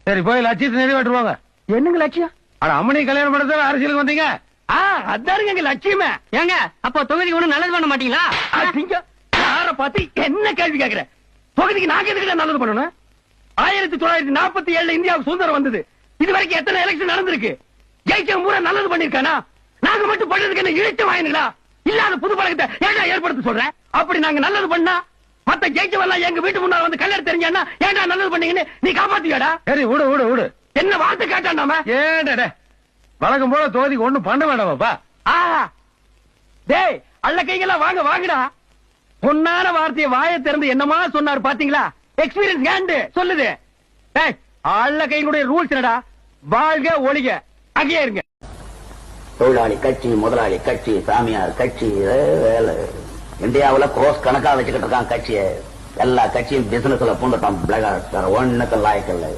சரி போய் லட்சியத்தை நிறைவேற்றுவாங்க. என்னங்க லட்சியம்? அட அம்மனை கல்யாணம் பண்ணதால அரசியலுக்கு வந்தீங்க. அதாருங்க எங்க லட்சியமே. ஏங்க அப்போ தொகுதிக்கு ஒண்ணும் நல்லது பண்ண மாட்டீங்களா? யார பார்த்து என்ன கேள்வி கேக்குற? தொகுதிக்கு நாங்க எதுக்கு நல்லது பண்ணணும்? 1947 இந்தியாவுக்கு சுதந்திரம் வந்தது. இது வரைக்கும் எத்தனை எலெக்ஷன் நடந்திருக்கு? ஜெயிச்ச முறை நல்லது பண்ணிருக்கானா? நாங்க மட்டும் பண்றதுக்கு என்ன இழுத்து வாங்கினீங்களா? இல்லாத புது பழக்கத்தை ஏன்டா ஏற்படுத்த சொல்றேன்? அப்படி நாங்க நல்லது பண்ணா மத்த ஜெயிச்சவெல்லாம் எங்க வீட்டு முன்னால வந்து கல்யாணம் தெரிஞ்சா ஏன்டா நல்லது பண்ணீங்கன்னு நீ காப்பாத்தியாடா? சரி விடு விடு விடு. என்ன வார்த்தை கேட்டா நாம? ஏடா வழக்கம் போல தொகுதிக்கு ஒண்ணும் பண்ண வேண்டாமாப்பா. டேய் அல்ல கைகளா வாங்க வாங்கடா. பொன்னான வார்த்தையை வாயை திறந்து என்னமா சொன்னார் பாத்தீங்களா? எக்ஸ்பீரியன்ஸ் ஹேண்ட் சொல்லுது. டேய் அல்ல கைகளுடைய ரூல்ஸ் என்னடா? வாழ்க ஒளிக அங்கேயே இருங்க. தொழிலாளி கட்சி, முதலாளி கட்சி, சாமியார் கட்சி, வேலை இந்தியாவுல கோர்ஸ் கணக்கா வச்சுக்கிட்டு இருக்கான் கட்சியை. எல்லா கட்சியும் பிசினஸ்ல பூந்துட்டான். ஒண்ணுக்கு லாய்க்கு இல்லை.